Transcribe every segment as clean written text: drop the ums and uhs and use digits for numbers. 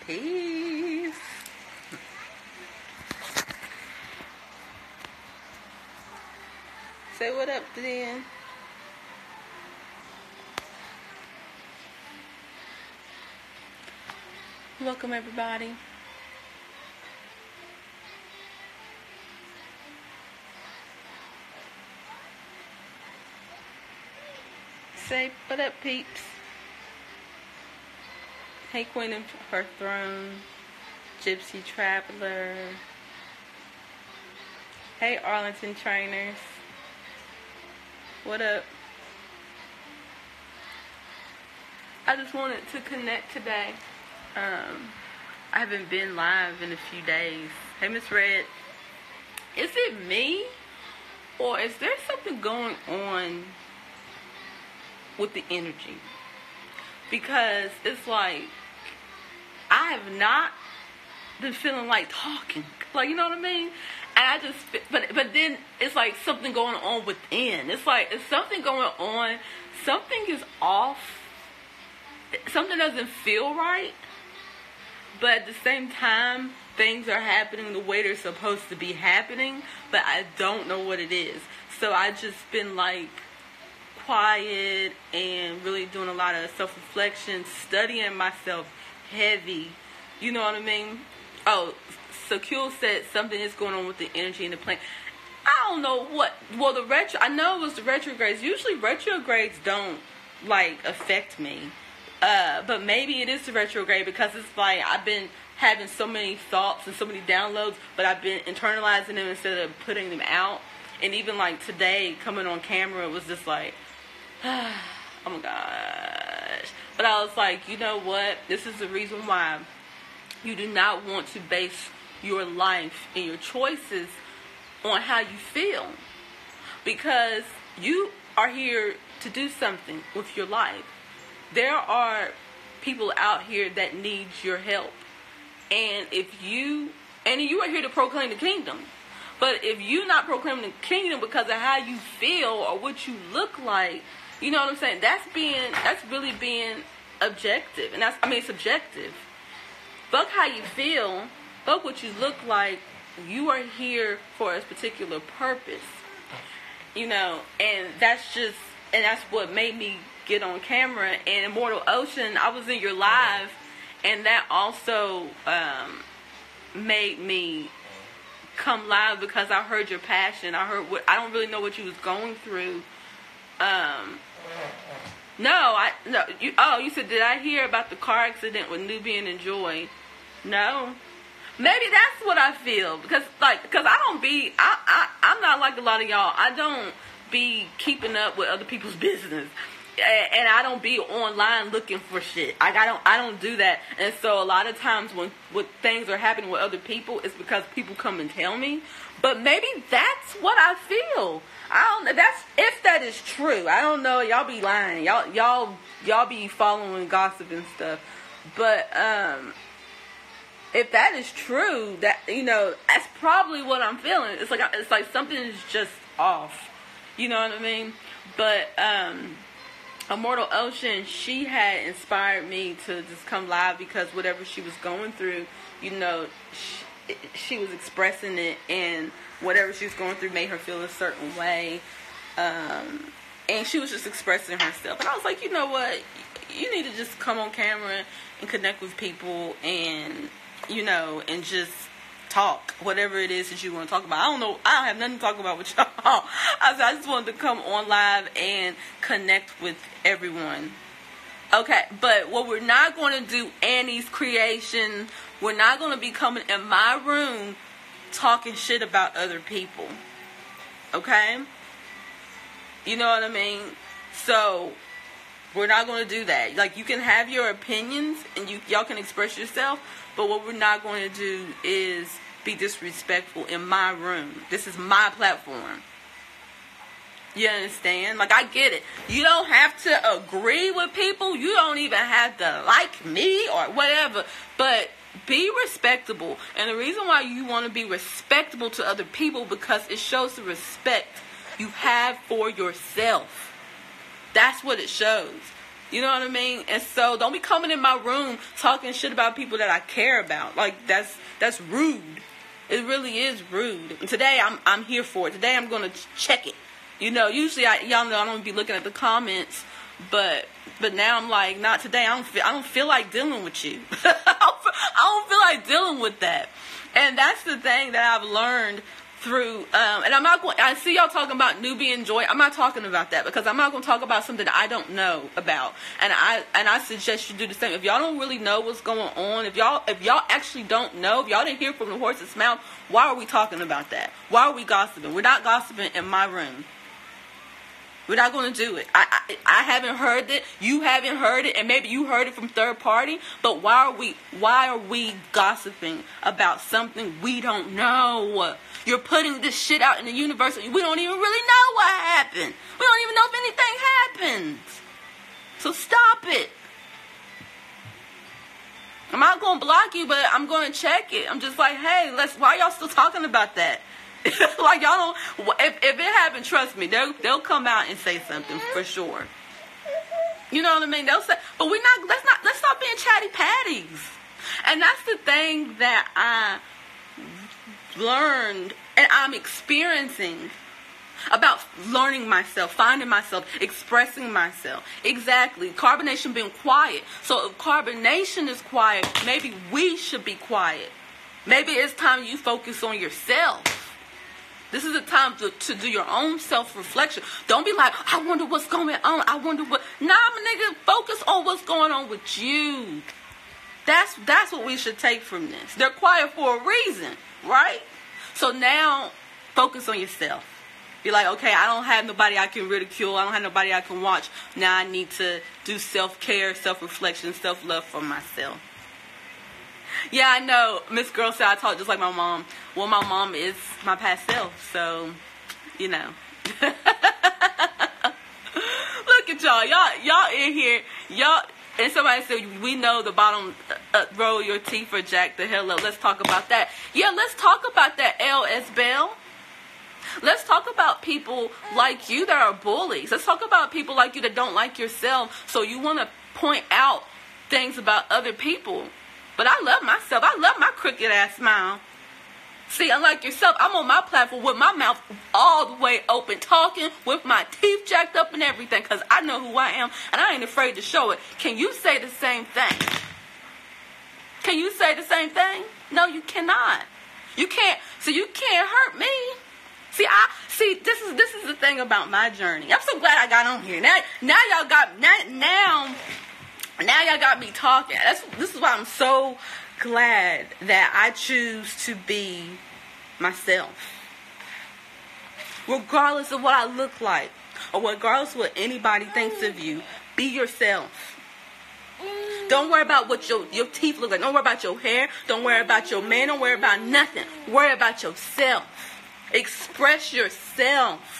Peace. Say what up, then. Welcome, everybody. Say what up, peeps. Hey, Queen of Her Throne, Gypsy Traveler. Hey, Arlington Trainers. What up? I just wanted to connect today. I haven't been live in a few days. Hey, Miss Red. Is it me? Or is there something going on with the energy? Because it's like, I have not been feeling like talking. Like, you know what I mean? And I just, but then it's like something going on within. It's like, it's something going on. Something is off. Something doesn't feel right. But at the same time, things are happening the way they're supposed to be happening. But I don't know what it is. So I just been like quiet and really doing a lot of self-reflection, studying myself heavy. You know what I mean? Oh, so Q said something is going on with the energy in the plane. I don't know what. Well, I know it was the retrogrades. Usually retrogrades don't like affect me. But maybe it is the retrograde because it's like I've been having so many thoughts and so many downloads, but I've been internalizing them instead of putting them out. And even like today, coming on camera, it was just like, oh my gosh. But I was like, you know what? This is the reason why you do not want to base your life and your choices on how you feel. Because you are here to do something with your life. There are people out here that need your help. And you are here to proclaim the kingdom. But if you're not proclaiming the kingdom because of how you feel or what you look like, you know what I'm saying? That's really being objective. And it's subjective. Fuck how you feel. Fuck what you look like. You are here for a particular purpose. You know, and that's what made me get on camera. And Immortal Ocean, I was in your live, and that also made me come live because I heard your passion. I don't really know what you was going through. You said, did I hear about the car accident with Nubian and Joy? No. Maybe that's what I feel. Because I'm not like a lot of y'all. I don't be keeping up with other people's business. And I don't be online looking for shit. I don't do that. And so a lot of times when things are happening with other people, it's because people come and tell me. But maybe that's what I feel. I don't. If that is true. I don't know. Y'all be lying. Y'all be following gossip and stuff. But if that is true, that that's probably what I'm feeling. It's like something is just off. You know what I mean? But Immortal Ocean, she had inspired me to just come live because whatever she was going through, she was expressing it, and whatever she was going through made her feel a certain way. And she was just expressing herself. And I was like, you know what? You need to just come on camera and connect with people and, and just talk, whatever it is that you want to talk about. I don't know. I don't have nothing to talk about with y'all. I just wanted to come on live and connect with everyone. Okay, but what we're not going to do, Annie's creation, we're not going to be coming in my room talking shit about other people. Okay? You know what I mean? So, we're not going to do that. Like, you can have your opinions and y'all can express yourself, but what we're not going to do is be disrespectful in my room. This is my platform. You understand? Like, I get it. You don't have to agree with people. You don't even have to like me or whatever. But be respectable. And the reason why you want to be respectable to other people, because it shows the respect you have for yourself. That's what it shows. You know what I mean? And so don't be coming in my room talking shit about people that I care about. Like, that's rude. It really is rude. And today I'm here for it. Today I'm going to check it. You know, usually y'all know I don't be looking at the comments, but now I'm like, not today. I don't feel like dealing with you. I don't feel like dealing with that. And that's the thing that I've learned through, and I'm not going, I see y'all talking about newbie and joy. I'm not talking about that, because I'm not going to talk about something that I don't know about. And I suggest you do the same. If y'all don't really know what's going on, if y'all actually don't know, if y'all didn't hear from the horse's mouth, why are we talking about that? Why are we gossiping? We're not gossiping in my room. We're not going to do it. I haven't heard it. You haven't heard it, and maybe you heard it from third party. But why are we gossiping about something we don't know? You're putting this shit out in the universe, and we don't even really know what happened. We don't even know if anything happened. So stop it. I'm not going to block you, but I'm going to check it. I'm just like, hey, why y'all still talking about that? Like, y'all don't, if it happened, trust me, they'll come out and say something for sure. You know what I mean? They'll say, but let's stop being chatty patties. And that's the thing that I learned and I'm experiencing about learning myself, finding myself, expressing myself. Exactly. CarbonNation being quiet. So if CarbonNation is quiet, maybe we should be quiet. Maybe it's time you focus on yourself. This is a time to do your own self-reflection. Don't be like, I wonder what's going on. I wonder what. Nah, my nigga, focus on what's going on with you. That's what we should take from this. They're quiet for a reason, right? So now, focus on yourself. You're like, okay, I don't have nobody I can ridicule. I don't have nobody I can watch. Now I need to do self-care, self-reflection, self-love for myself. Yeah, I know. Miss Girl said I talk just like my mom. Well, my mom is my past self, so, you know. Look at y'all. Y'all in here. Y'all, and somebody said, we know the bottom row of your teeth are jacked the hell up. Let's talk about that. Yeah, let's talk about that, L.S. Bell. Let's talk about people like you that are bullies. Let's talk about people like you that don't like yourself, so you want to point out things about other people. But I love myself. I love my crooked ass smile. See, unlike yourself, I'm on my platform with my mouth all the way open, talking with my teeth jacked up and everything, because I know who I am, and I ain't afraid to show it. Can you say the same thing? Can you say the same thing? No, you cannot. You can't. So you can't hurt me. See, this is the thing about my journey. I'm so glad I got on here. Now y'all got Now y'all got me talking. This is why I'm so glad that I choose to be myself. Regardless of what I look like, or regardless of what anybody thinks of you, be yourself. Don't worry about what your teeth look like. Don't worry about your hair. Don't worry about your man. Don't worry about nothing. Worry about yourself. Express yourself.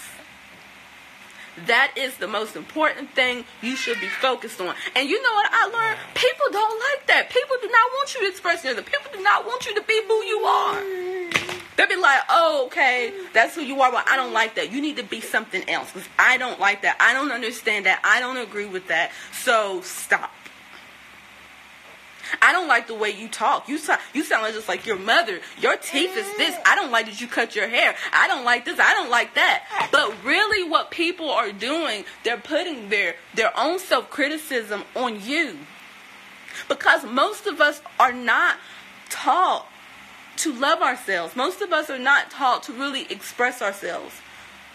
That is the most important thing you should be focused on. And you know what I learned? People don't like that. People do not want you to express yourself. People do not want you to be who you are. They'll be like, oh, okay, that's who you are. Well, I don't like that. You need to be something else, because I don't like that. I don't understand that. I don't agree with that. So stop. I don't like the way you talk. You sound just like your mother. Your teeth is this. I don't like that you cut your hair. I don't like this. I don't like that. But really what people are doing, they're putting their own self-criticism on you. Because most of us are not taught to love ourselves. Most of us are not taught to really express ourselves.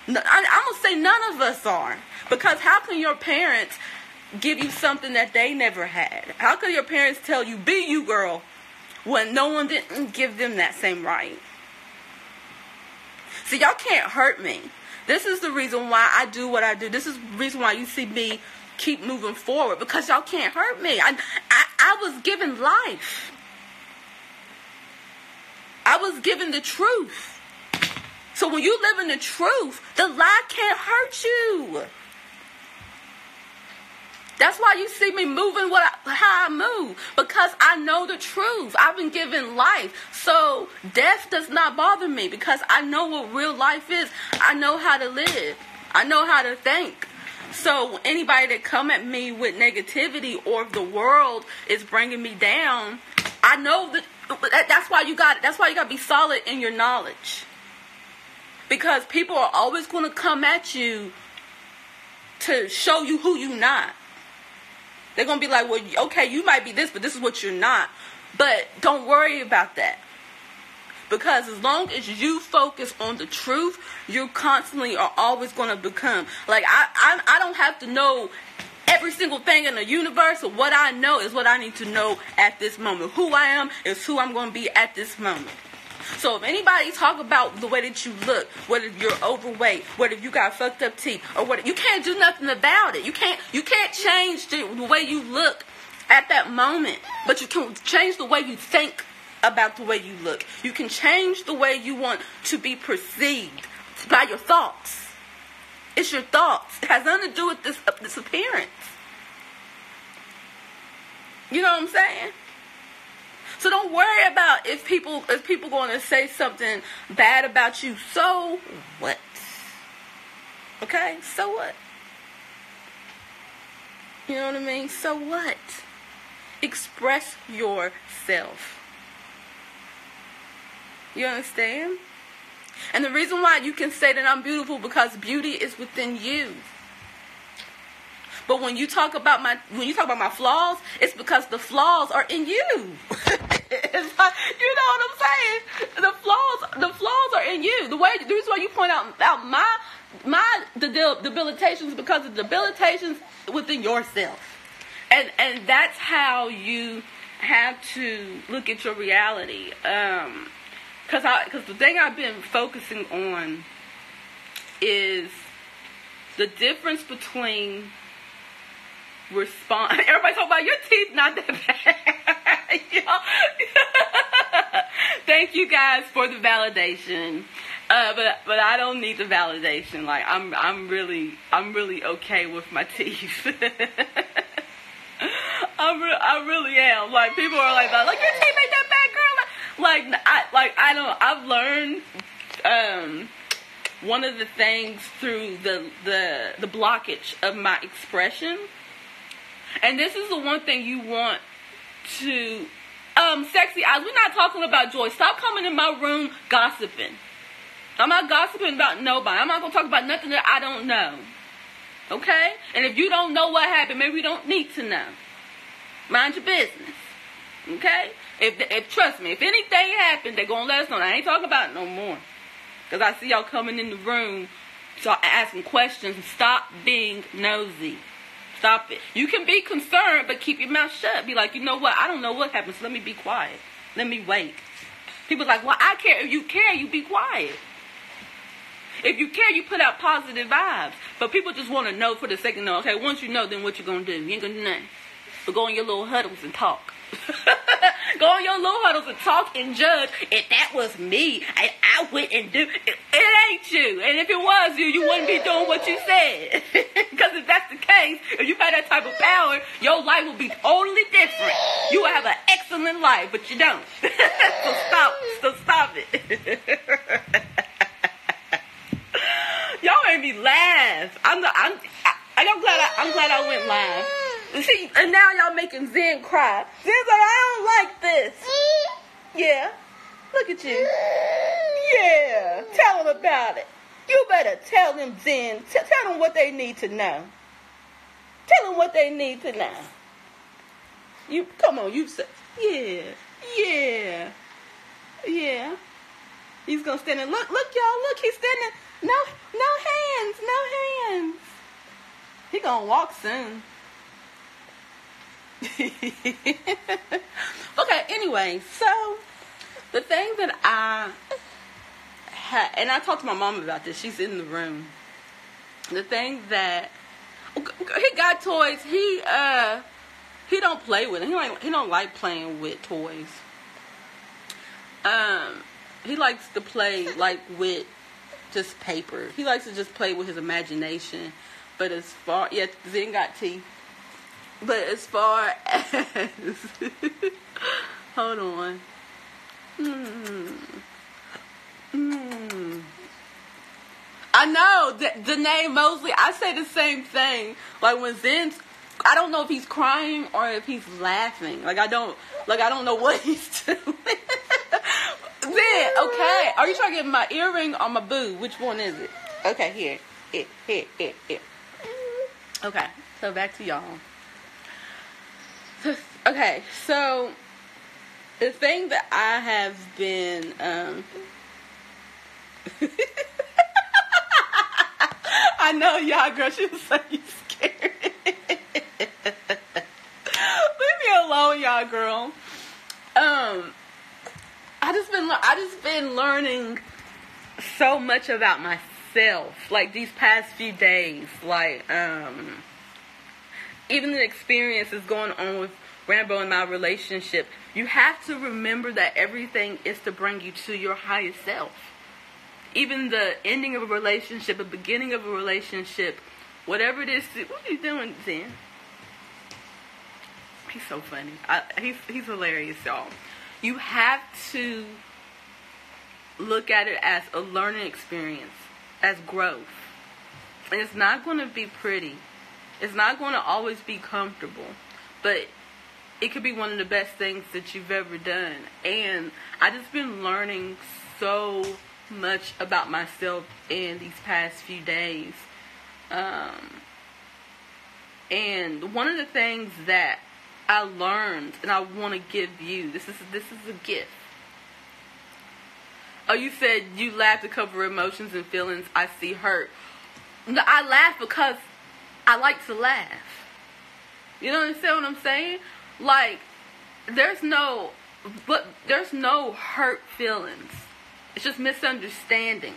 I'm going to say none of us are. Because how can your parents give you something that they never had? How could your parents tell you, be you, girl, when no one didn't give them that same right? See, y'all can't hurt me. This is the reason why I do what I do. This is the reason why you see me keep moving forward, because y'all can't hurt me. I was given life. I was given the truth. So when you live in the truth, the lie can't hurt you. That's why you see me moving how I move, because I know the truth. I've been given life. So death does not bother me, because I know what real life is. I know how to live. I know how to think. So anybody that come at me with negativity, or if the world is bringing me down, I know that's why you got to be solid in your knowledge. Because people are always going to come at you to show you who you not. They're going to be like, well, okay, you might be this, but this is what you're not. But don't worry about that. Because as long as you focus on the truth, you constantly are always going to become. Like, I don't have to know every single thing in the universe. So what I know is what I need to know at this moment. Who I am is who I'm going to be at this moment. So if anybody talk about the way that you look, whether you're overweight, whether you got fucked up teeth, or what, you can't do nothing about it. You can't change the way you look at that moment, but you can change the way you think about the way you look. You can change the way you want to be perceived by your thoughts. It's your thoughts. It has nothing to do with this appearance. You know what I'm saying? So don't worry about if people going to say something bad about you. So what? Okay? So what? You know what I mean? So what? Express yourself. You understand? And the reason why you can say that I'm beautiful, because beauty is within you. But when you talk about my flaws, it's because the flaws are in you. It's like, you know what I'm saying? The flaws are in you. The reason why you point out my debilitations, because the debilitations within yourself. And that's how you have to look at your reality. Because the thing I've been focusing on is the difference between response. Everybody talking about your teeth not that bad. You know? Thank you guys for the validation. But I don't need the validation. Like I'm really okay with my teeth. I really am. Like, people are like your teeth ain't that bad, girl. I've learned one of the things through the blockage of my expression. And this is the one thing you want to sexy eyes, we're not talking about Joy. Stop coming in my room gossiping. I'm not gossiping about nobody. I'm not going to talk about nothing that I don't know. Okay? And if you don't know what happened, maybe you don't need to know. Mind your business. Okay? If trust me, if anything happened, they're going to let us know. I ain't talking about it no more. Because I see y'all coming in the room, so asking questions. Stop being nosy. Stop it. You can be concerned, but keep your mouth shut. Be like, you know what? I don't know what happened, so let me be quiet. Let me wait. People are like, well, I care. If you care, you be quiet. If you care, you put out positive vibes. But people just want to know for the sake of knowing. Okay, once you know, then what you going to do? You ain't going to do nothing. But go in your little huddles and talk. Go in your little huddles and talk and judge. If that was me, I wouldn't do it. It ain't you. And if it was you, you wouldn't be doing what you said. Because if that's the case, if you had that type of power, your life would be totally different. You would have an excellent life, but you don't. So stop it. Y'all made me laugh. I'm glad I went live. See, and now y'all making Zen cry. Zen's like, I don't like this. Yeah. Look at you. Yeah. Tell them about it. You better tell them, Zen. Tell them what they need to know. Tell them what they need to know. You come on, you say, yeah. He's gonna stand and look, y'all, look, he's standing. No hands. He gonna walk soon. Okay, anyway, so the thing that I had, and I talked to my mom about this, she's in the room. The thing that he got toys, he don't play with it. He don't like playing with toys. He likes to play like with just paper. He likes to just play with his imagination. But as far, Zen got teeth. But as far as, hold on. I know. Danae Mosley, I say the same thing. Like when Zen's, I don't know if he's crying or if he's laughing. I don't know what he's doing. Zen, okay. Are you trying to get my earring or my boo? Which one is it? Okay, here. Here. Okay, so back to y'all. Okay, so the thing that I have been, I know y'all, girl, she was so scared. Leave me alone, y'all, girl. I just been learning so much about myself, like these past few days, like even the experiences going on with Rambo and my relationship. You have to remember that everything is to bring you to your highest self. Even the ending of a relationship, the beginning of a relationship, whatever it is. What are you doing, Zen? He's so funny. He's hilarious, y'all. You have to look at it as a learning experience, as growth. And it's not going to be pretty. It's not going to always be comfortable. But it could be one of the best things that you've ever done. And I just been learning so much about myself in these past few days. And one of the things that I learned, and I want to give you, this is a gift. Oh, you said you laugh to cover emotions and feelings. I see hurt. No, I laugh because I like to laugh. You know what I'm saying? Like, there's no hurt feelings. It's just misunderstandings.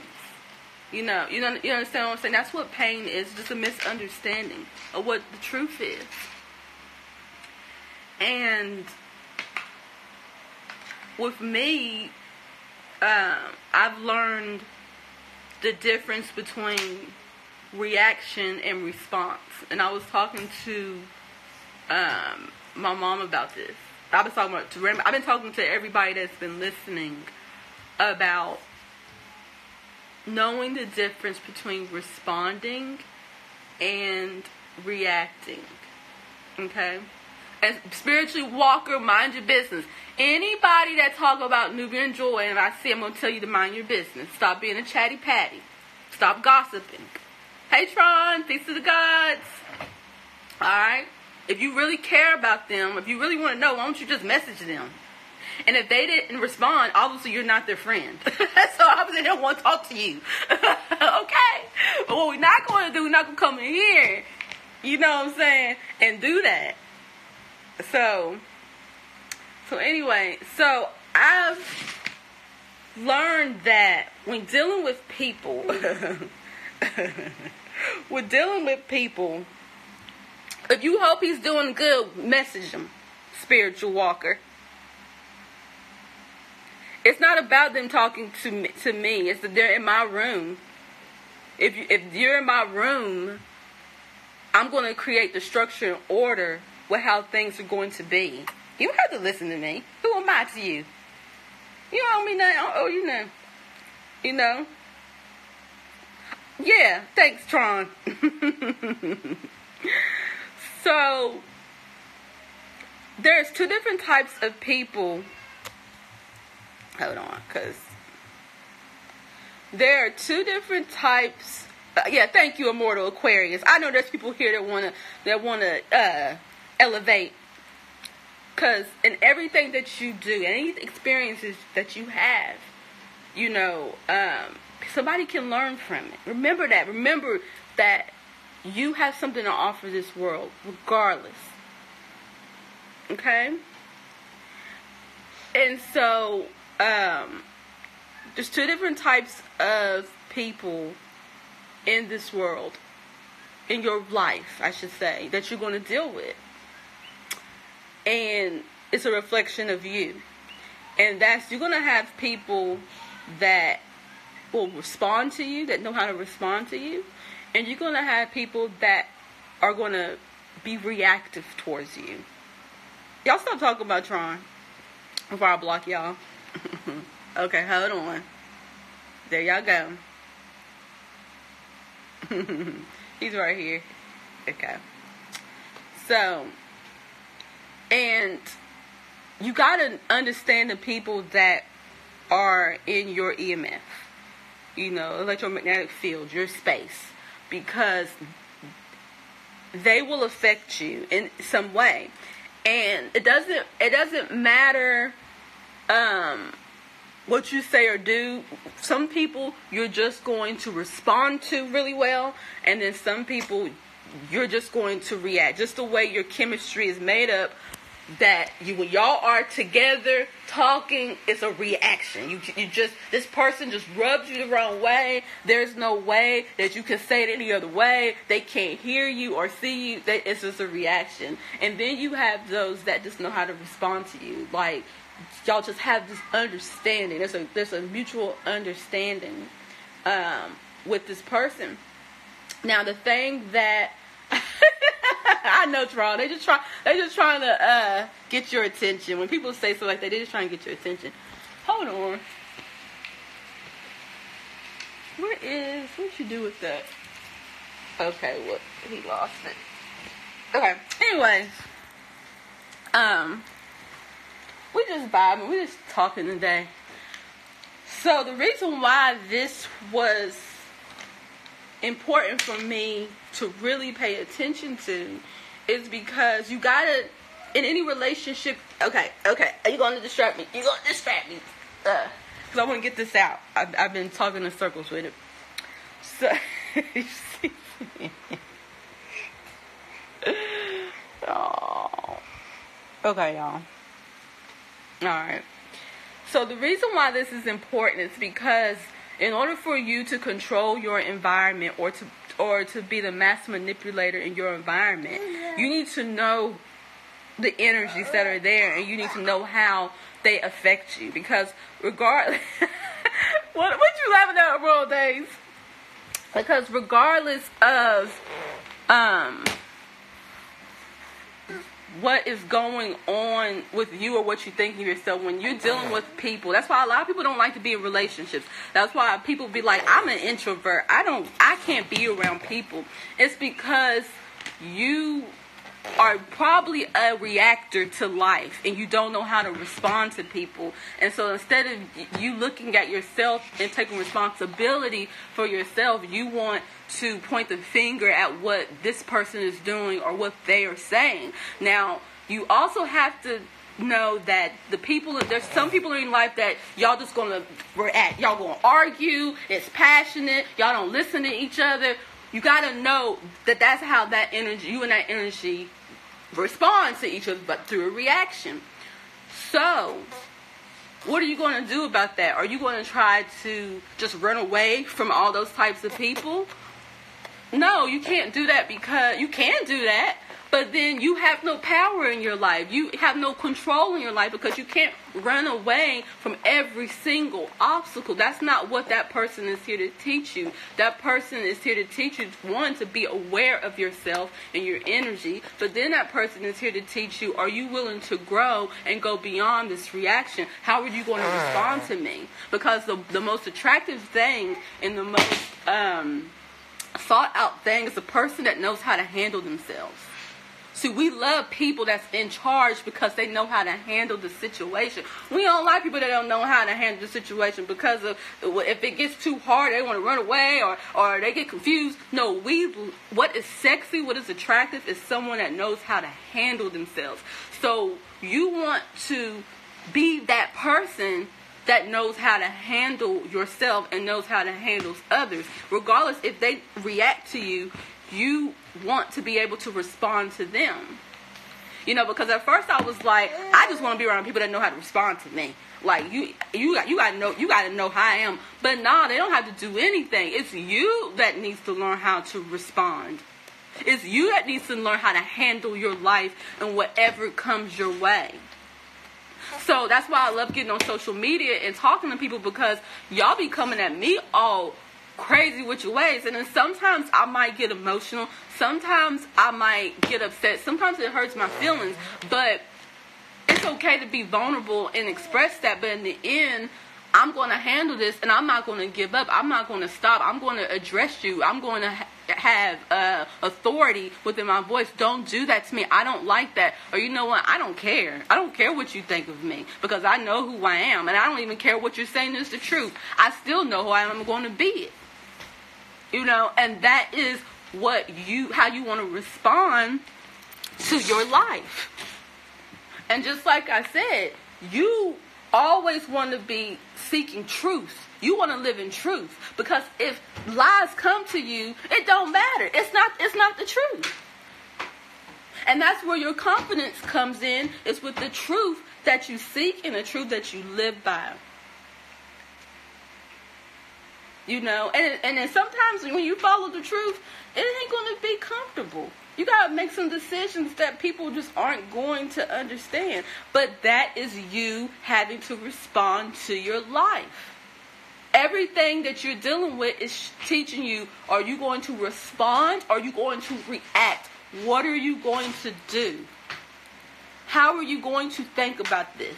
You understand what I'm saying? That's what pain is, just a misunderstanding of what the truth is. And with me, I've learned the difference between reaction and response. And I was talking to my mom about this. I've been talking to everybody that's been listening about knowing the difference between responding and reacting. Okay? And spiritually walker, mind your business. Anybody that talk about Nubian Joy, and I see, I'm going to tell you to mind your business. Stop being a chatty patty. Stop gossiping. Hey Tron, peace to the gods. Alright? If you really care about them, if you really want to know, why don't you just message them? And if they didn't respond, obviously you're not their friend. So obviously they don't want to talk to you. Okay? But what we're not going to do, we're not going to come in here, you know what I'm saying, and do that. So anyway, so I've learned that when dealing with people, if you hope he's doing good, message him, spiritual walker. It's not about them talking to me. It's that they're in my room. If you're in my room, I'm going to create the structure and order with how things are going to be. You don't have to listen to me. Who am I to you? You don't owe me nothing. I don't owe you nothing. You know? Yeah, thanks, Tron. So, there's two different types of people. Hold on, because there are two different types. Yeah, thank you, Immortal Aquarius. I know there's people here that wanna elevate, because in everything that you do, any experiences that you have, you know, somebody can learn from it. Remember that. Remember that you have something to offer this world, regardless. Okay? And so, there's two different types of people in this world, in your life, I should say, that you're going to deal with. And it's a reflection of you. And you're going to have people that will respond to you, that know how to respond to you. And you're going to have people that are going to be reactive towards you. Y'all stop talking about Tron before I block y'all. Okay, hold on. There y'all go. He's right here. Okay. So, and you got to understand the people that are in your EMF, electromagnetic field, your space, because they will affect you in some way. And it doesn't matter what you say or do. Some people you're just going to respond to really well, and then some people you're just going to react. Just the way your chemistry is made up, that when y'all are together talking, it's a reaction. You just, this person just rubs you the wrong way. There's no way that you can say it any other way. They can't hear you or see you. It's just a reaction. And then you have those that just know how to respond to you. Like, y'all just have this understanding. There's a mutual understanding with this person. Now, the thing that I know, Tron. They just trying to get your attention. When people say something like that, they just trying to get your attention. Hold on. What you do with that? Okay, what? He lost it. Okay. Anyways, we just vibing. We just talking today. So the reason why this was important for me to really pay attention to is because you gotta, in any relationship, okay, are you gonna distract me? Because I want to get this out. I've been talking in circles with it. So, you see? Oh. Okay, y'all. Alright. So the reason why this is important is because in order for you to control your environment or to be the master manipulator in your environment, you need to know the energies that are there, and you need to know how they affect you. Because regardless, what you laughing at, Roll Days? Because regardless of what is going on with you or what you think of yourself, when you're dealing with people, that's why a lot of people don't like to be in relationships. That's why people be like, I'm an introvert, I can't be around people. It's because you are probably a reactor to life, and you don't know how to respond to people. And so instead of you looking at yourself and taking responsibility for yourself, you want to point the finger at what this person is doing or what they are saying. Now, you also have to know that there's some people in life that y'all just gonna react. Y'all gonna argue. It's passionate. Y'all don't listen to each other. You gotta know that that's how that energy, you and that energy, respond to each other, but through a reaction. So, what are you going to do about that? Are you going to try to just run away from all those types of people? No, you can't do that, because you can do that, but then you have no power in your life. You have no control in your life, because you can't run away from every single obstacle. That's not what that person is here to teach you. That person is here to teach you, one, to be aware of yourself and your energy, but then that person is here to teach you, are you willing to grow and go beyond this reaction? How are you going to respond to me? Because the most attractive thing and the most thought out thing is a person that knows how to handle themselves. See, we love people that's in charge because they know how to handle the situation. We don't like people that don't know how to handle the situation because of, if it gets too hard, they want to run away or they get confused. No, what is sexy, what is attractive is someone that knows how to handle themselves. So you want to be that person that knows how to handle yourself and knows how to handle others. Regardless if they react to you, you want to be able to respond to them. Because at first I was like, I just want to be around people that know how to respond to me. Like you gotta know how I am. But no, they don't have to do anything. It's you that needs to learn how to respond. It's you that needs to learn how to handle your life and whatever comes your way. So that's why I love getting on social media and talking to people, because y'all be coming at me all crazy with your ways, and then sometimes I might get emotional, sometimes I might get upset, sometimes it hurts my feelings, but it's okay to be vulnerable and express that. But in the end, I'm going to handle this, and I'm not going to give up. I'm not going to stop. I'm going to address you. I'm going to have authority within my voice. Don't do that to me. I don't like that. Or you know what? I don't care. I don't care what you think of me, because I know who I am, and I don't even care what you're saying is the truth. I still know who I am. I'm going to be it. You know, and that is how you want to respond to your life. And just like I said, you always want to be seeking truth. You want to live in truth, because if lies come to you, it don't matter. It's not the truth. And that's where your confidence comes in. It's with the truth that you seek and the truth that you live by. You know, and then sometimes when you follow the truth, it ain't going to be comfortable. You got to make some decisions that people just aren't going to understand. But that is you having to respond to your life. Everything that you're dealing with is teaching you, are you going to respond? Or are you going to react? What are you going to do? How are you going to think about this?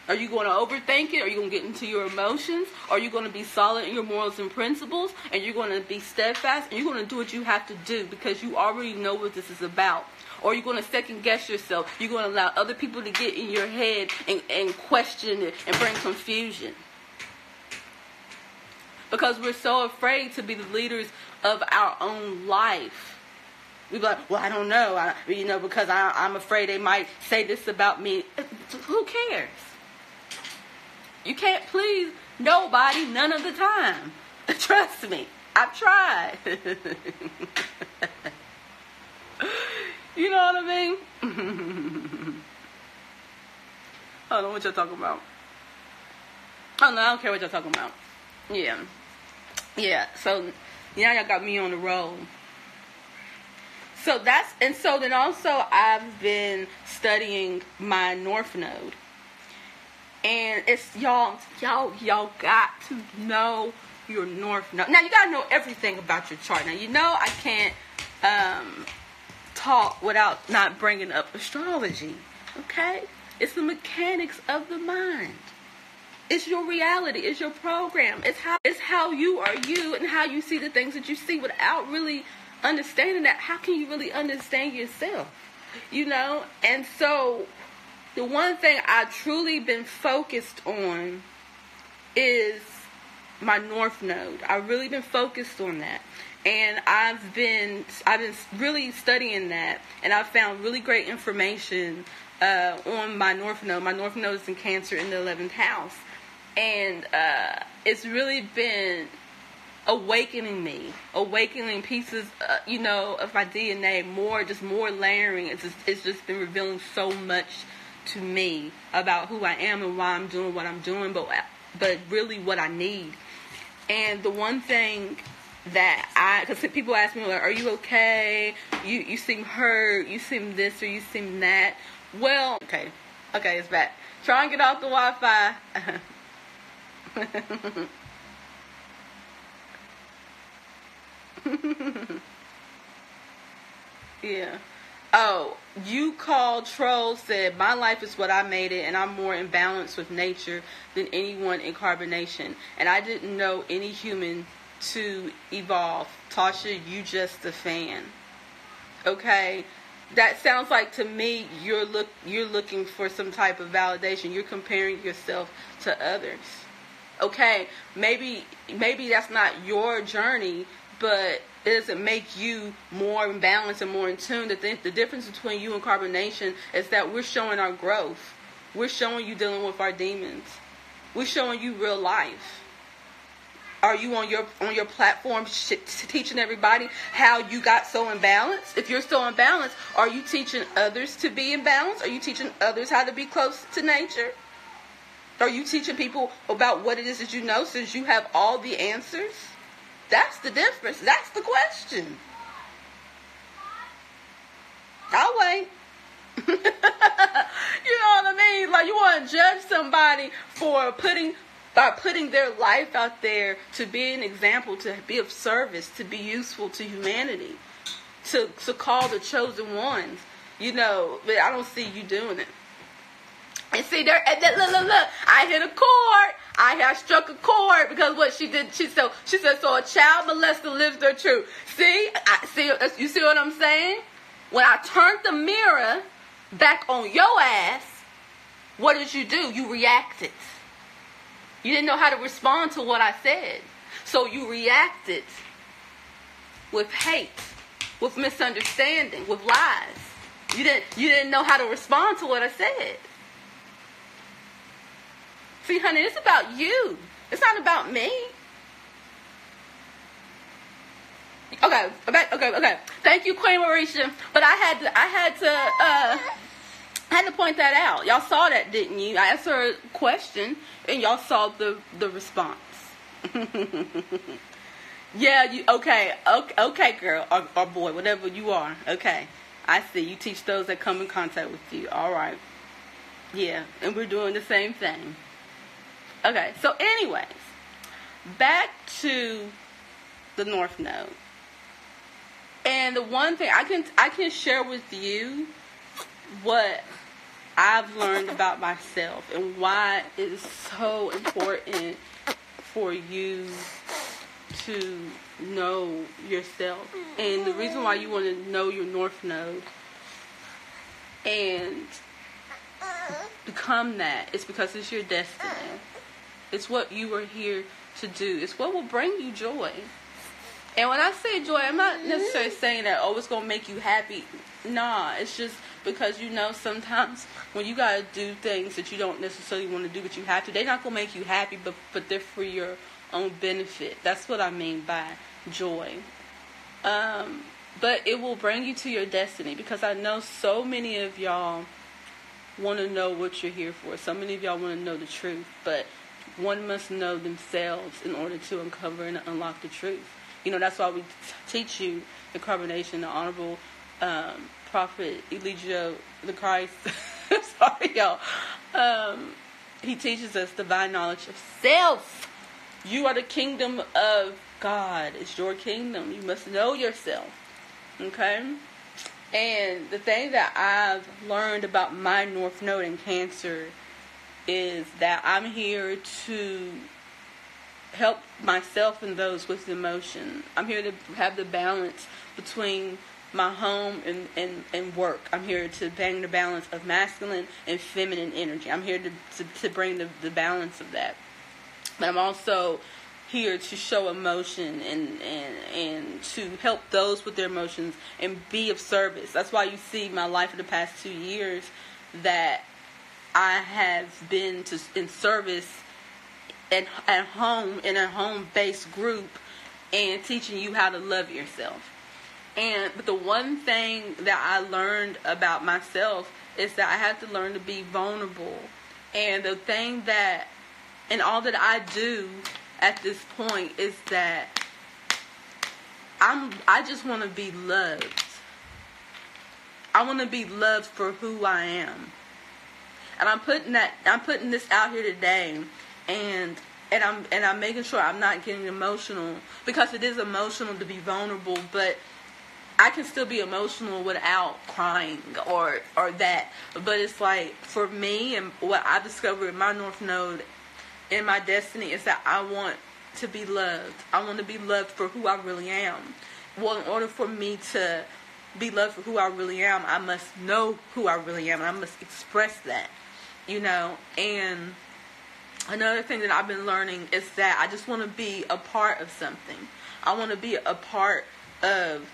Are you going to overthink it? Are you going to get into your emotions? Are you going to be solid in your morals and principles? And you're going to be steadfast? And you're going to do what you have to do because you already know what this is about? Or are you going to second guess yourself? You're going to allow other people to get in your head and question it and bring confusion? Because we're so afraid to be the leaders of our own life. We be like, well, I don't know. Because I'm afraid they might say this about me. Who cares? You can't please nobody none of the time. Trust me. I've tried. You know what I mean? I don't know what you're talking about. Oh, no, I don't care what you're talking about. Yeah. So, now y'all got me on the roll. So then also I've been studying my North Node. And it's y'all got to know your North Node. Now you gotta know everything about your chart. Now you know I can't talk without not bringing up astrology. Okay, it's the mechanics of the mind. It's your reality. It's your program. It's how you are you and how you see the things that you see. Without really understanding that, how can you really understand yourself? You know, and so. The one thing I've truly been focused on is my North Node. I've really been focused on that. And I've been really studying that. And I've found really great information on my North Node. My North Node is in Cancer in the 11th house. And it's really been awakening pieces, of my DNA, more layering. It's just been revealing so much to me about who I am and why I'm doing what I'm doing, but really what I need. And the one thing that because people ask me, like, are you okay? You seem hurt, you seem this or you seem that. Well, okay, it's back. Try and get off the Wi-Fi. Yeah. Oh, you called Troll said, my life is what I made it, and I'm more in balance with nature than anyone in CarbonNation. And I didn't know any human to evolve. Tasha, you just a fan. Okay? That sounds like to me you're looking for some type of validation. You're comparing yourself to others. Okay? Maybe that's not your journey, but it doesn't make you more in balance and more in tune. The difference between you and CarbonNation is that we're showing our growth. We're showing you dealing with our demons. We're showing you real life. Are you on your platform teaching everybody how you got so imbalanced? If you're so imbalanced, are you teaching others to be in balance? Are you teaching others how to be close to nature? Are you teaching people about what it is that you know, since you have all the answers? That's the difference. That's the question. I'll wait. You know what I mean? Like, you want to judge somebody for by putting their life out there to be an example, to be of service, to be useful to humanity, to call the chosen ones. You know, but I don't see you doing it. And see, look, I hit a chord. I struck a chord because what she did, she said, so a child molester lives their truth. See, you see what I'm saying? When I turned the mirror back on your ass, what did you do? You reacted. You didn't know how to respond to what I said. So you reacted with hate, with misunderstanding, with lies. You didn't know how to respond to what I said. See, honey, it's about you. It's not about me. Okay. Thank you, Queen Marisha. But I had to point that out. Y'all saw that, didn't you? I asked her a question, and y'all saw the response. Yeah, okay, girl, or boy, whatever you are. Okay, I see. You teach those that come in contact with you. All right. Yeah, and we're doing the same thing. Okay, so anyways, back to the North Node. And the one thing I can share with you what I've learned about myself and why it is so important for you to know yourself. And the reason why you want to know your North Node and become that is because it's your destiny. It's what you are here to do. It's what will bring you joy. And when I say joy, I'm not necessarily saying that, oh, it's going to make you happy. Nah, it's just because, you know, sometimes when you got to do things that you don't necessarily want to do, but you have to, they're not going to make you happy, but they're for your own benefit. That's what I mean by joy. But it will bring you to your destiny, because I know so many of y'all want to know what you're here for. So many of y'all want to know the truth, but one must know themselves in order to uncover and unlock the truth. You know, that's why we teach you the CarbonNation, the Honorable Prophet Elijah the Christ. Sorry, y'all. He teaches us divine knowledge of self. You are the kingdom of God. It's your kingdom. You must know yourself. Okay? And the thing that I've learned about my North Node in Cancer is that I'm here to help myself and those with emotion. I'm here to have the balance between my home and work. I'm here to bring the balance of masculine and feminine energy. I'm here to bring the balance of that. But I'm also here to show emotion and to help those with their emotions and be of service. That's why you see my life for the past 2 years that I have been in service at home, in a home-based group, and teaching you how to love yourself. But the one thing that I learned about myself is that I had to learn to be vulnerable. And the thing that, and all that I do at this point is that I just want to be loved. I want to be loved for who I am. And I'm putting this out here today, and I'm making sure I'm not getting emotional, because it is emotional to be vulnerable, but I can still be emotional without crying or that. But it's like, for me, and what I discovered in my North Node in my destiny is that I want to be loved. I want to be loved for who I really am. Well, in order for me to be loved for who I really am, I must know who I really am, and I must express that, you know. And another thing that I've been learning is that I just want to be a part of something. I want to be a part of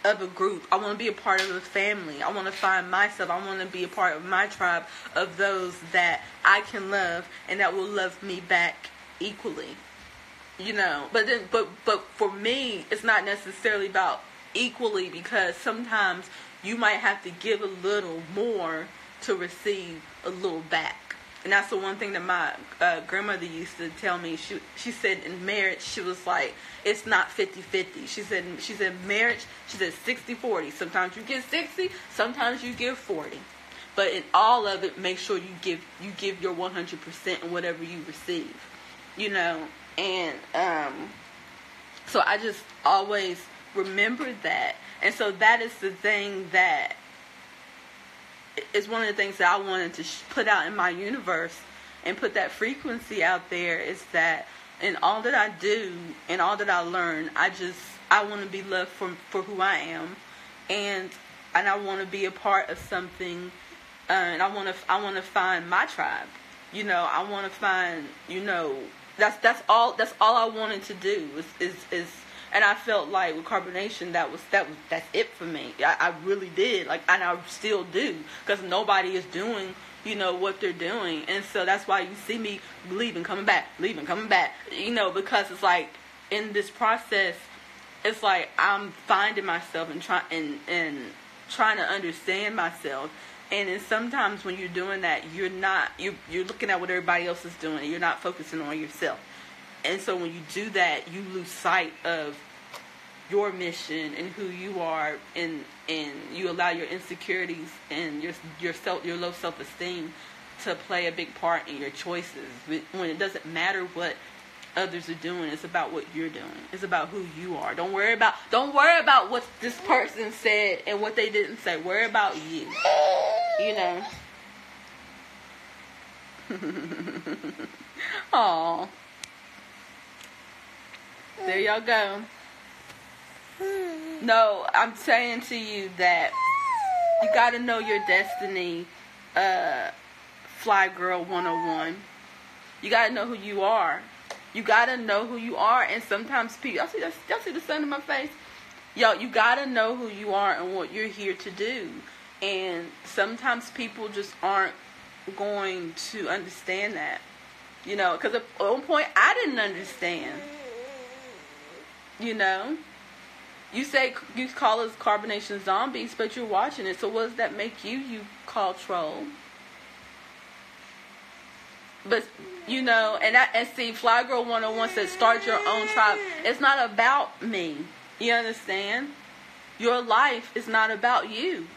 a group. I want to be a part of a family. I want to find myself. I want to be a part of my tribe of those that I can love and that will love me back equally. You know, but for me, it's not necessarily about equally, because sometimes you might have to give a little more to receive a little back. And that's the one thing that my grandmother used to tell me. She said in marriage, she was like, it's not 50-50. She said marriage, she said 60-40. Sometimes you give 60, sometimes you give 40. But in all of it, make sure you give your 100% in whatever you receive. You know, and so I just always remembered that. And so that is the thing that is one of the things that I wanted to put out in my universe and put that frequency out there, is that in all that I do and all that I learn, I want to be loved for who I am, and I want to be a part of something, and I want to find my tribe. I want to find, that's all I wanted to do is and I felt like with CarbonNation that's it for me. I really did, and I still do, because nobody is doing what they're doing, and so that's why you see me leaving, coming back, because it's like in this process, it's like I'm finding myself and trying to understand myself. And then sometimes when you're doing that, you're looking at what everybody else is doing, and you're not focusing on yourself. And so when you do that, you lose sight of your mission and who you are, and you allow your insecurities and your low self-esteem to play a big part in your choices. When it doesn't matter what others are doing, it's about what you're doing. It's about who you are. Don't worry about what this person said and what they didn't say. Worry about you. Aw. There y'all go. No, I'm saying to you that you got to know your destiny, Fly Girl 101. You got to know who you are. You got to know who you are. And sometimes people, y'all see the sun in my face? Yo, you got to know who you are and what you're here to do. And sometimes people just aren't going to understand that. Because at one point I didn't understand. You say you call us CarbonNation zombies, but you're watching it. So what does that make you call troll? But and see, Fly Girl 101 says start your own tribe. It's not about me. You understand? Your life is not about you.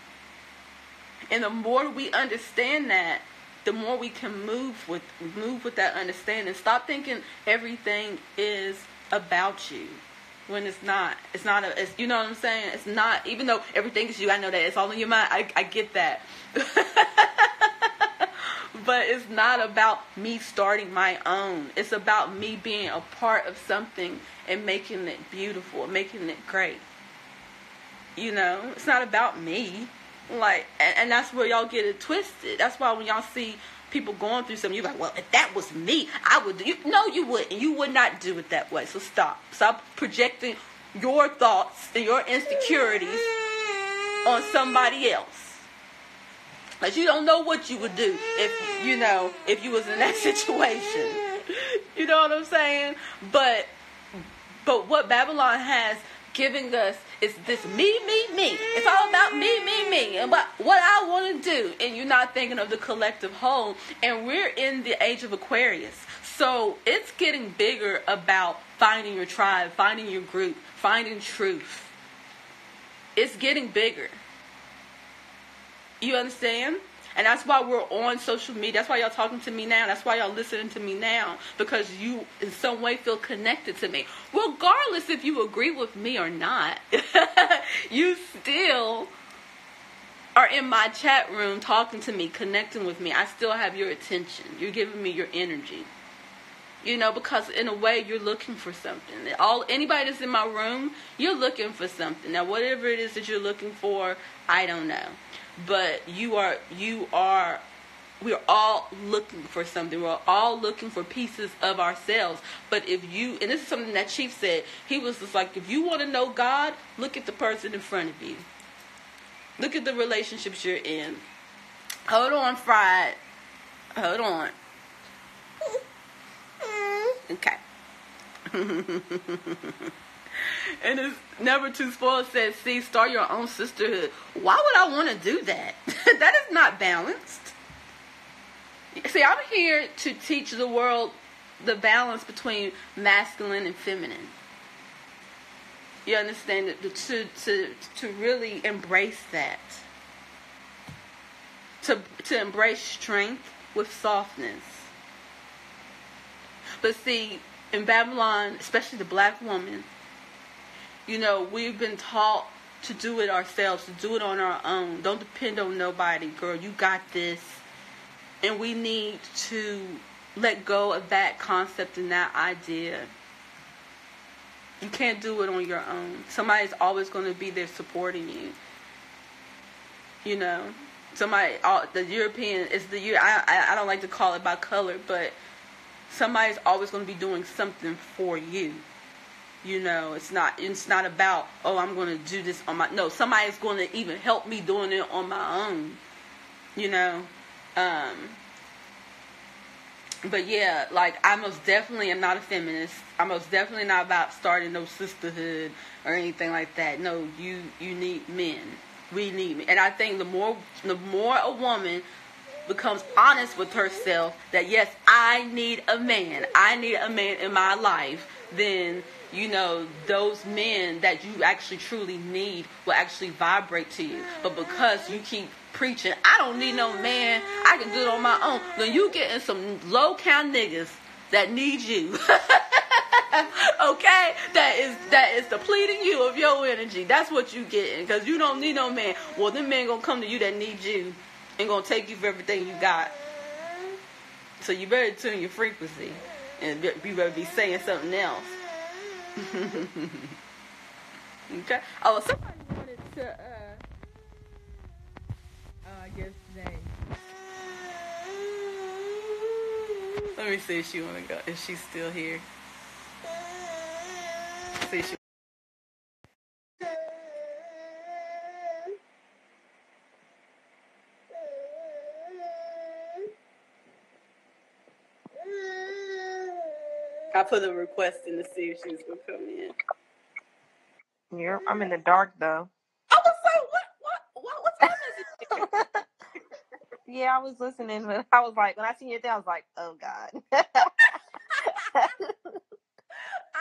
And the more we understand that, the more we can move with that understanding. Stop thinking everything is about you. When it's not. You know what I'm saying? It's not, even though everything is you. I know that it's all in your mind. I get that. But it's not about me starting my own. It's about me being a part of something and making it beautiful, making it great. It's not about me. And that's where y'all get it twisted. That's why when y'all see people going through something, you're like, well, if that was me, I would do. No, you wouldn't. You would not do it that way. So stop projecting your thoughts and your insecurities on somebody else. Like, you don't know what you would do if you was in that situation. You know what I'm saying? But what Babylon has giving us is this me. It's all about me, and what I want to do. And you're not thinking of the collective whole. And we're in the age of Aquarius. So it's getting bigger about finding your tribe, finding your group, finding truth. It's getting bigger. You understand? And that's why we're on social media. That's why y'all talking to me now. That's why y'all listening to me now. Because you, in some way, feel connected to me. Regardless if you agree with me or not. You still are in my chat room talking to me, connecting with me. I still have your attention. You're giving me your energy. Because in a way, you're looking for something. Anybody that's in my room, you're looking for something. Now, whatever it is that you're looking for, I don't know. But we're all looking for something. We're all looking for pieces of ourselves. But and this is something that Chief said, he was just like, if you want to know God, look at the person in front of you. Look at the relationships you're in. Hold on, Fried. Hold on. Okay. And it's Never Too Spoiled says, see, start your own sisterhood. Why would I want to do that? That is not balanced. See, I'm here to teach the world the balance between masculine and feminine. You understand? To really embrace that. To embrace strength with softness. But see, in Babylon, especially the black woman, we've been taught to do it ourselves, to do it on our own. Don't depend on nobody, girl. You got this. And we need to let go of that concept and that idea. You can't do it on your own. Somebody's always going to be there supporting you. You know, the European is I don't like to call it by color, but somebody's always going to be doing something for you. You know, it's not about, oh, I'm going to do this on my, no, somebody's going to even help me doing it on my own. You know, but yeah, like, I most definitely am not a feminist. I'm most definitely not about starting no sisterhood or anything like that. No, you need men. We need men. And I think the more a woman becomes honest with herself that, yes, I need a man. I need a man in my life. Then, you know, those men that you actually truly need will actually vibrate to you. But because you keep preaching, I don't need no man, I can do it on my own, then you getting some low count niggas that need you. Okay? That is depleting you of your energy. That's what you getting, because you don't need no man. Well, them men gonna come to you that need you and gonna take you for everything you got. So you better tune your frequency and you better be saying something else. Okay? Oh, somebody wanted to I guess today. Let me see if she wanna go, if she's still here. See if she I put a request in to see if she was gonna come in. Yeah, I'm in the dark though. I was like, what time is it? Yeah, I was listening, but I was like, when I seen your thing, I was like, oh God. I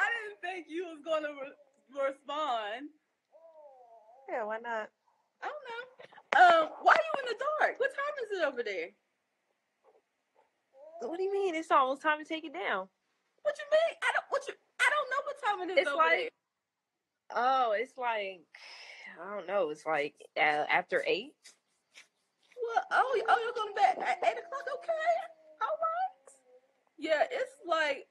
didn't think you was gonna respond. Yeah, why not? I don't know. Why are you in the dark? What time is it over there? What do you mean? It's almost time to take it down. What you mean? I don't know what time it is over there. Oh, it's like, I don't know. It's like after 8. Well, oh, you're going to bed at 8 o'clock. Okay, all right. Yeah, it's like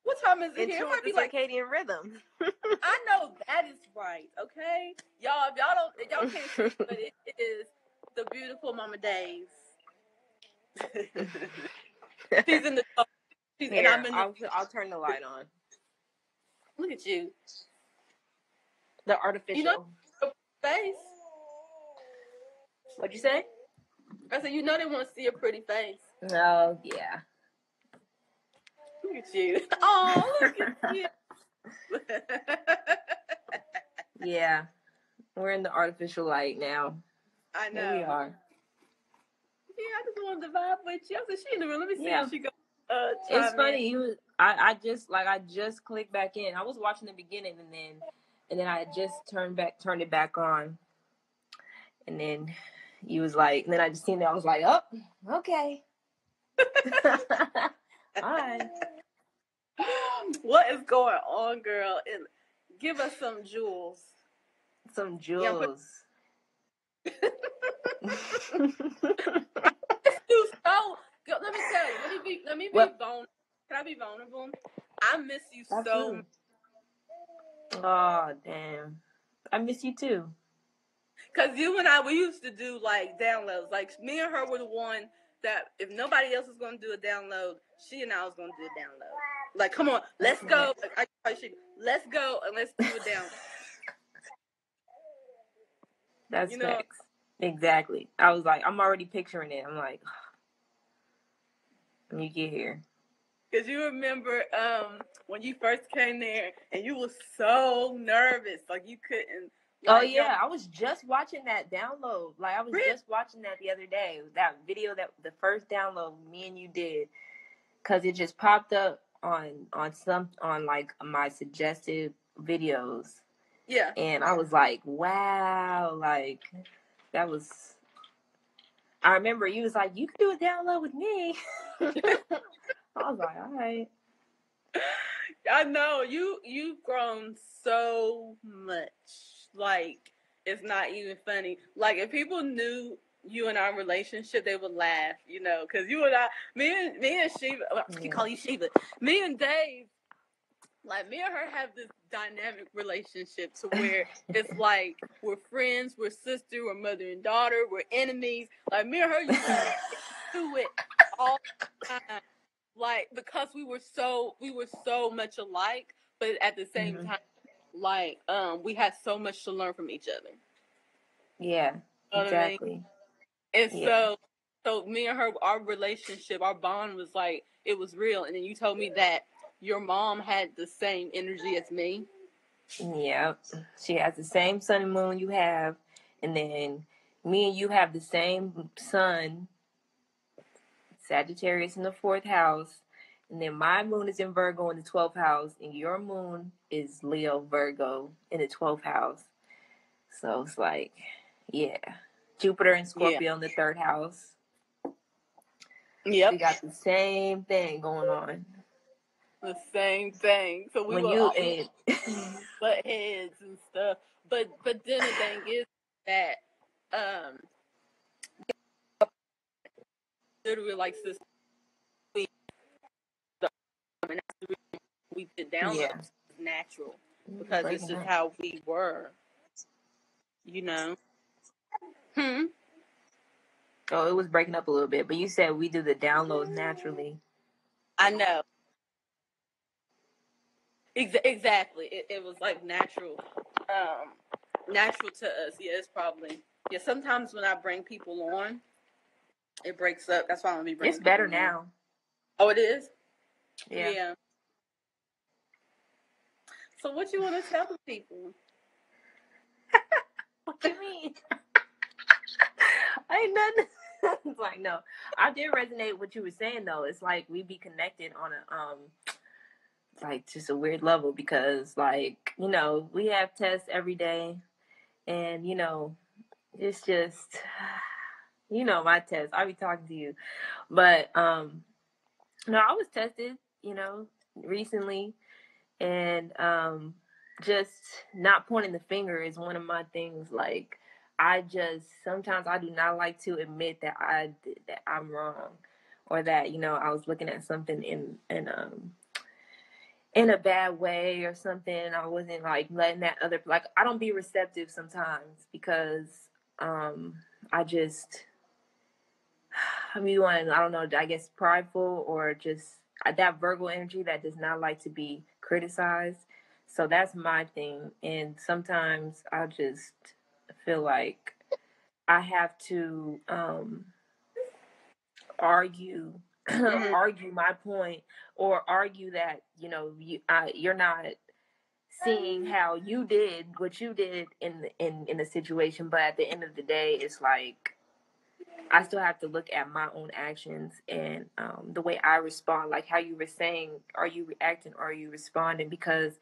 what time is it here? It might be like circadian rhythm. I know that is right. Okay, y'all. If y'all can't see, but it is the beautiful Mama Days. She's in the dark. Here, and I'm in I'll turn the light on. Look at you. The artificial. You know face. What'd you say? I said, you know they want to see a pretty face. Oh, yeah. Look at you. Oh, look at you. Yeah. We're in the artificial light now. I know. Here we are. Yeah, I just wanted to vibe with you. I said, she in the room. Let me see if she goes. It's funny. I just clicked back in. I was watching the beginning and then I just turned it back on. And then you was like, and then I just seen it. I was like, oh, okay. All right. What is going on, girl? And give us some jewels. Some jewels. Yeah, let me tell you. Let me be vulnerable. Can I be vulnerable? I miss you so much. Oh, damn. I miss you too. Because you and we used to do like downloads. Like me and her were the one that if nobody else was going to do a download, she and I was going to do a download. Like, come on, let's go. Let's go and let's do a download. That's facts. Exactly. I was like, I'm already picturing it. I'm like, when you get here. Because you remember when you first came there and you were so nervous. Like, you couldn't. Like, oh, yeah. I was just watching that download. Like, I was just watching that the other day. That video, the first download me and you did. Because it just popped up on like my suggested videos. Yeah. And I was like, wow. Like, that was... I remember you was like, you can do a download with me. I was like, all right. I know you've grown so much. Like, it's not even funny. Like, if people knew you and our relationship, they would laugh, you know, because you and I, me and Sheba, I keep calling you Sheba, me and Dave, like me and her have this dynamic relationship to where it's like we're friends, we're sister, we're mother and daughter, we're enemies. Like me and her used to do it all the time, like because we were so much alike, but at the same time, like we had so much to learn from each other. Yeah, You know exactly. what I mean? And so me and her, our relationship, our bond was like, it was real. And then you told me that your mom had the same energy as me. Yep. She has the same sun and moon you have. And then me and you have the same sun, Sagittarius in the 4th house. And then my moon is in Virgo in the 12th house. And your moon is Leo Virgo in the 12th house. So it's like, yeah. Jupiter and Scorpio in the 3rd house. Yep. We got the same thing going on. The same thing. So we when were you butt heads and stuff. But then the thing is that literally like sister, and that's the reason we did download natural, because it's just how we were, you know. Oh, it was breaking up a little bit, but you said we do the downloads naturally. I know. Exactly. It was like natural. Natural to us. Yeah, it's probably. Yeah, sometimes when I bring people on, it breaks up. That's why I'm going to be bringing It's better now. Oh, it is? Yeah. So what you want to tell the people? What you mean? Ain't nothing. It's like, no. I did resonate with what you were saying, though. It's like we be connected on a like just a weird level, because like, you know, we have tests every day, and you know, it's just, you know, my test. I be talking to you, but no, I was tested, you know, recently, and just not pointing the finger is one of my things. Like, I just sometimes I do not like to admit that I'm wrong, or that, you know, I was looking at something in a bad way or something. I wasn't like letting that other, like, I don't be receptive sometimes, because I just, I mean, I don't know, I guess prideful, or just that Virgo energy that does not like to be criticized. So that's my thing. And sometimes I just feel like I have to argue argue my point, or argue that, you know, you're not seeing how you did what you did in the situation. But at the end of the day, it's like I still have to look at my own actions, and the way I respond, like how you were saying, are you reacting or are you responding? Because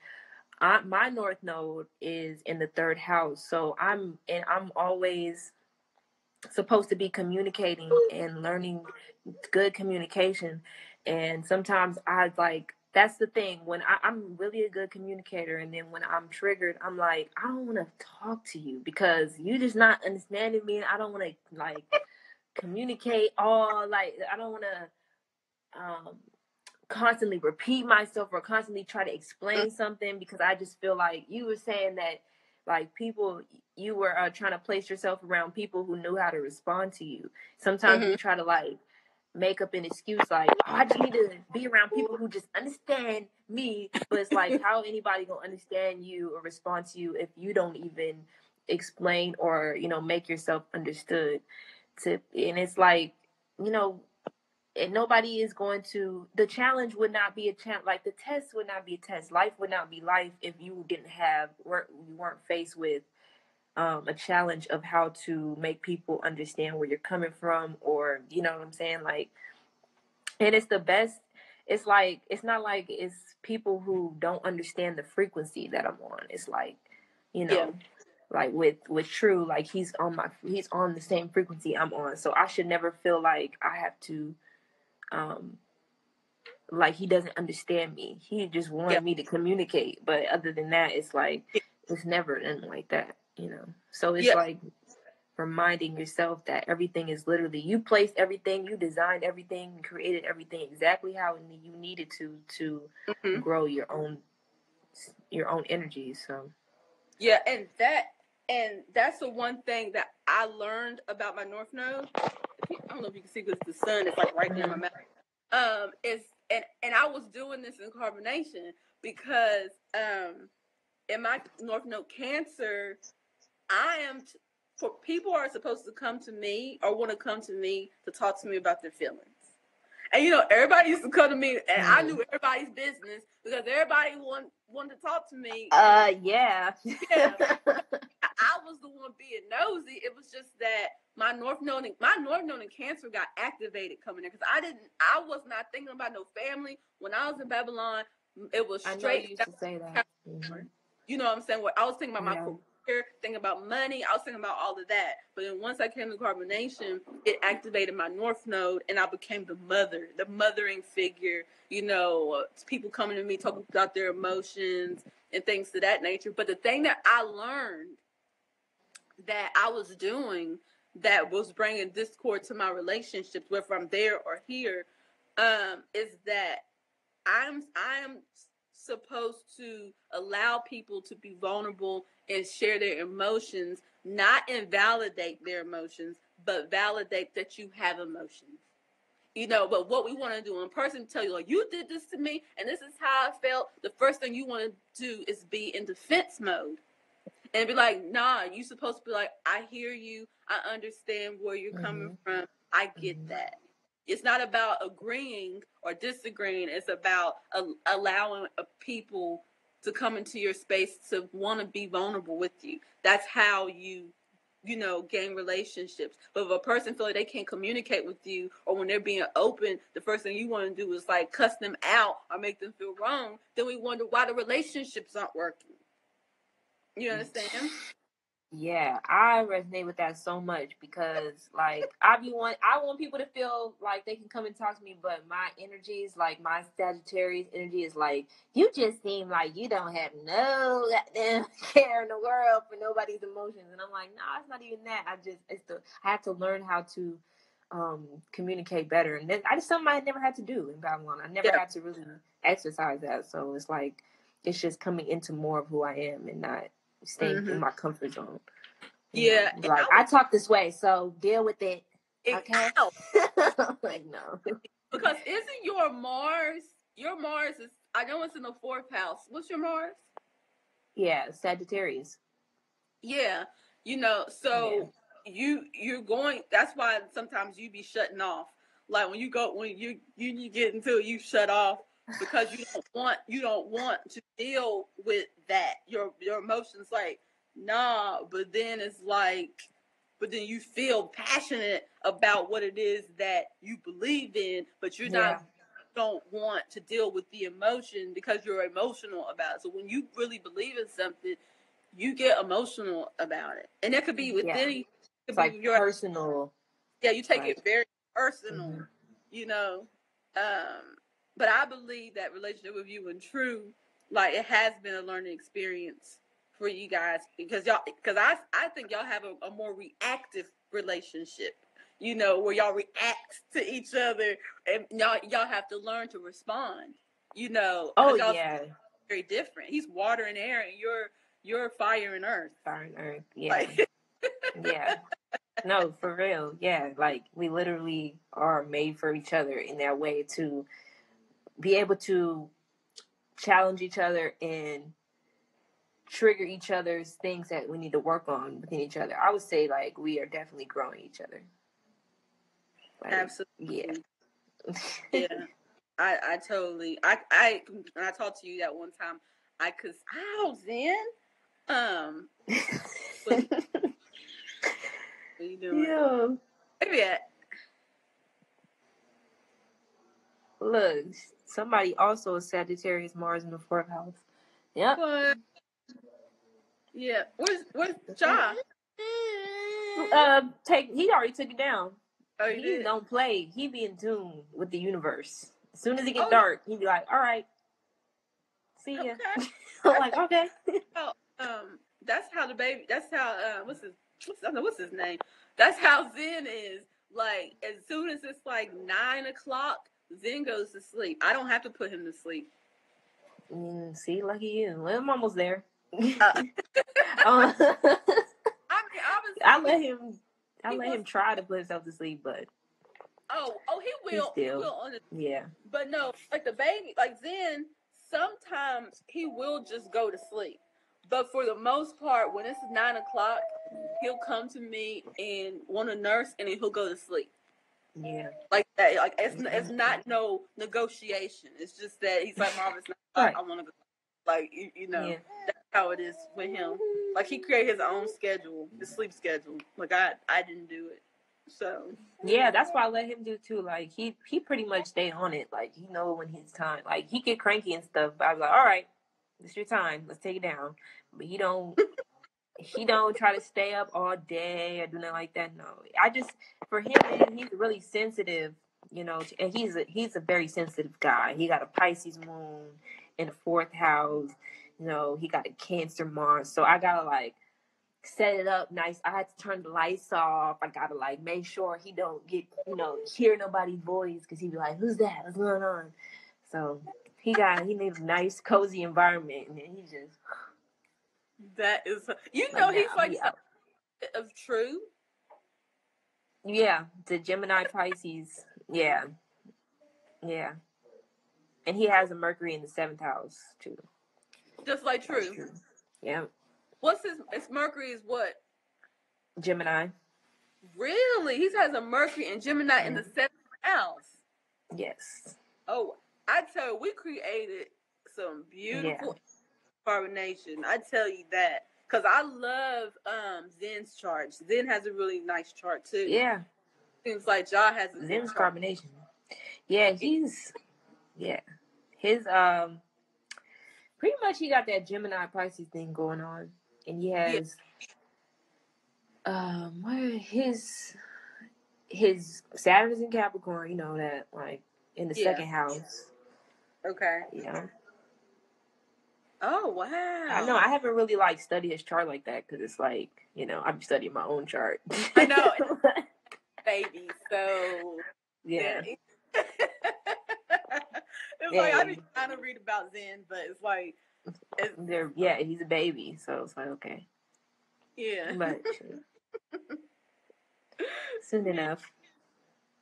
my North Node is in the 3rd house, so I'm always supposed to be communicating and learning good communication. And sometimes I like, that's the thing, when I'm really a good communicator, and then when I'm triggered, I'm like, I don't want to talk to you because you just not understanding me, and I don't want to like communicate all, like, I don't want to constantly repeat myself or constantly try to explain something, because I just feel like you were saying that, like, people, you were trying to place yourself around people who knew how to respond to you. Sometimes we try to like make up an excuse, like, oh, I just need to be around people who just understand me. But it's like, how anybody gonna understand you or respond to you if you don't even explain or, you know, make yourself understood? And it's like, you know, and nobody is going to, the challenge would not be a challenge, like the test would not be a test, life would not be life, if you weren't faced with a challenge of how to make people understand where you're coming from, or, you know what I'm saying, like. And it's the best, it's like, it's not like it's people who don't understand the frequency that I'm on. It's like, you know, like with True, like he's on the same frequency I'm on, so I should never feel like I have to like he doesn't understand me. He just wanted me to communicate, but other than that, it's like it's never anything like that, you know. So it's like, reminding yourself that everything is literally, you placed everything, you designed everything, you created everything exactly how you needed to grow your own energy. So yeah, and that's the one thing that I learned about my North Node. I don't know if you can see because the sun is like right near my mouth. Is and I was doing this in CarbonNation because in my North Node Cancer, I am for people are supposed to come to me or want to come to me to talk to me about their feelings. And everybody used to come to me, and I knew everybody's business because everybody wanted to talk to me. Yeah. I was the one being nosy. It was just that my North Node and Cancer got activated coming there because I was not thinking about no family when I was in Babylon. It was straight. I know you used to say that. You know what I'm saying? I was thinking about my career, thinking about money. I was thinking about all of that. But then once I came to CarbonNation, it activated my North Node, and I became the mothering figure. People coming to me talking about their emotions and things to that nature. But the thing that I learned that I was doing that was bringing discord to my relationships, whether I'm there or here, is that I am supposed to allow people to be vulnerable and share their emotions, not invalidate their emotions, but validate that you have emotions. But what we want to do when a person tell you, like, you did this to me and this is how I felt, the first thing you want to do is be in defense mode. And be like, nah, you supposed to be like, I hear you. I understand where you're coming from. I get that. It's not about agreeing or disagreeing. It's about allowing people to come into your space to want to be vulnerable with you. That's how you gain relationships. But if a person feels like they can't communicate with you, or when they're being open, the first thing you want to do is like cuss them out or make them feel wrong, then we wonder why the relationships aren't working. You understand? Yeah, I resonate with that so much because, like, I want people to feel like they can come and talk to me, but my energy is like, my Sagittarius energy is like, you just seem like you don't have no goddamn care in the world for nobody's emotions, and I'm like, no, it's not even that. I have to learn how to communicate better, and that's something I never had to do in Babylon. I never had to really exercise that, so it's like it's just coming into more of who I am and not staying in my comfort zone. Yeah. Like, I talk this way, so deal with it. Okay? Like, no. Because isn't your Mars is, I know it's in the 4th house. What's your Mars? Yeah, Sagittarius. Yeah. So you're going, that's why sometimes you be shutting off. Like when you get into it, you shut off because you don't want to deal with that. Your emotions like, nah, but then it's like, but then you feel passionate about what it is that you believe in, but you're not don't want to deal with the emotion because you're emotional about it. So when you really believe in something, you get emotional about it, and that could be within. It's like your personal. Yeah, you take it very personal, But I believe that relationship with you and True, like, it has been a learning experience for you guys because I think y'all have a more reactive relationship, where y'all react to each other, and y'all have to learn to respond, Oh yeah, very different. He's water and air, and you're fire and earth. Fire and earth, yeah. Yeah. No, for real. Yeah, like, we literally are made for each other in that way, to be able to challenge each other and trigger each other's things that we need to work on within each other. I would say, like, we are definitely growing each other. Like, absolutely. Yeah. Yeah. I totally, I when I talked to you that one time, cause I was what are you doing? Yeah. Maybe Look, somebody also is Sagittarius, Mars in the 4th house. Yep. What? Yeah. Where's John? He already took it down. Oh, He don't play. He be in tune with the universe. As soon as it get dark, he be like, all right, see ya. Okay. I'm like, okay. That's how the baby. That's how what's his what's his name? That's how Zen is. Like, as soon as it's like 9 o'clock, Zen goes to sleep. I don't have to put him to sleep. See, lucky you. Well, I'm almost there. I mean, obviously, I let him try to put himself to sleep, but he will. He will on it. Yeah. But no, like the baby, like Zen, sometimes he will just go to sleep. But for the most part, when it's 9 o'clock, he'll come to me and want to nurse, and then he'll go to sleep. Yeah. Like that. Like it's not no negotiation. It's just that he's like, Marvin, it's not right. I want to go. Like you know, yeah. That's how it is with him. Like he created his own schedule, his sleep schedule. Like I didn't do it. So yeah, that's why I let him do too. Like he pretty much stay on it. Like he know when his time. Like he get cranky and stuff. But I was like, all right, it's your time. Let's take it down. But he don't try to stay up all day or do nothing like that. No, I just for him, man, he's really sensitive. You know, and he's a very sensitive guy. He got a Pisces moon in the 4th house. You know, he got a Cancer Mars. So I gotta like set it up nice. I had to turn the lights off. I gotta like make sure he don't get hear nobody's voice because he'd be like, "Who's that? What's going on?" So he needs a nice cozy environment, and then he just that is he's like of true. Yeah, the Gemini Pisces. Yeah, and he has a Mercury in the 7th house too. Just like true. Yeah. What's his Mercury is what? Gemini. Really? He has a Mercury and Gemini in the 7th house. Yes. Oh, I tell you, we created some beautiful CarbonNation. I tell you that. Because I love Zen's chart. Zen has a really nice chart too. Yeah. Seems like Ja has a Zen's CarbonNation. Yeah, his pretty much he got that Gemini Pisces thing going on. And he has his Saturn is in Capricorn, you know that, like in the 2nd house. Okay. Yeah. Oh wow! I know. I haven't really like studied his chart like that because it's like I'm studying my own chart. I know, baby. So yeah. It's like I've been trying to read about Zen, but it's like he's a baby, so it's like okay. Yeah. But soon enough,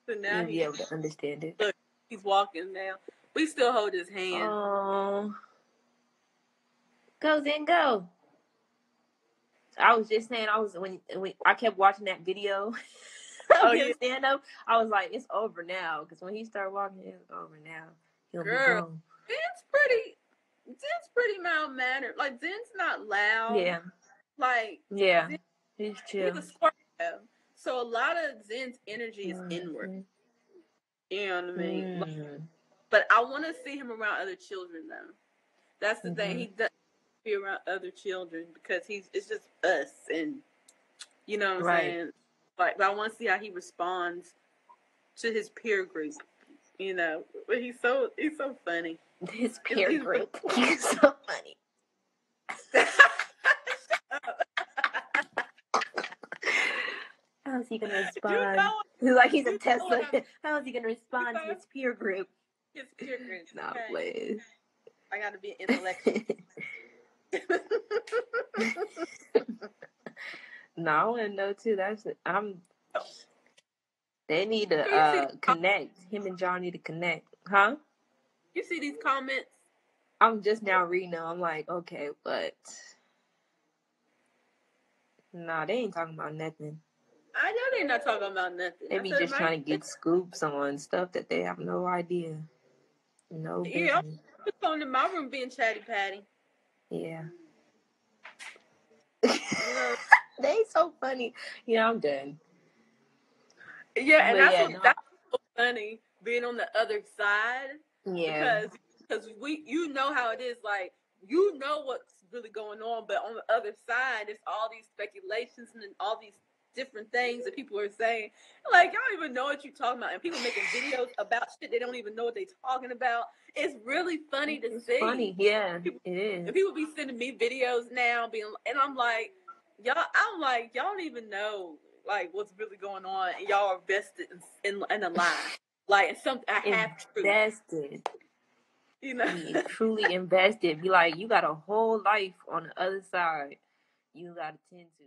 so now you'll be able to understand it. Look, he's walking now. We still hold his hand. Oh. Go Zen, go. I was just saying, when I kept watching that video of him stand up, I was like, it's over now. Because when he started walking, it's over now. He'll Girl, be gone. Zen's pretty mild mannered. Like Zen's not loud. Yeah. Like Zen, he's chill. He's a Scorpio, so a lot of Zen's energy is inward. You know what I mean? But I want to see him around other children though. That's the thing. He doesn't be around other children because it's just us, and you know what I'm saying. But I want to see how he responds to his peer group. You know, but he's so funny. His peer group. He's so funny. How is he gonna respond? He's like he's a Tesla. How is he gonna respond to his peer group? His peer group. Nah, please. I gotta be intellectual. No, I want to know too. They need to connect. Him and John need to connect, huh? You see these comments? I'm just now reading them. I'm like, okay, but nah, they ain't talking about nothing. I know they're not talking about nothing. They be just trying to get scoops on stuff that they have no idea. No business. Yeah, I'm just going to my room being chatty patty. Yeah. They so funny. Yeah, I'm done. Yeah, and that's so funny being on the other side. Yeah. Because you know how it is. Like you know what's really going on, but on the other side, it's all these speculations and all these different things that people are saying. Like y'all don't even know what you're talking about, and people making videos about shit they don't even know what they're talking about. It's really funny to see. Funny, yeah, it is. And people be sending me videos now, and I'm like, y'all, I'm like, y'all don't even know like what's really going on, and y'all are vested in a lie, like in some a half truth. Invested. You know, be truly invested. Be like, you got a whole life on the other side you got to tend to.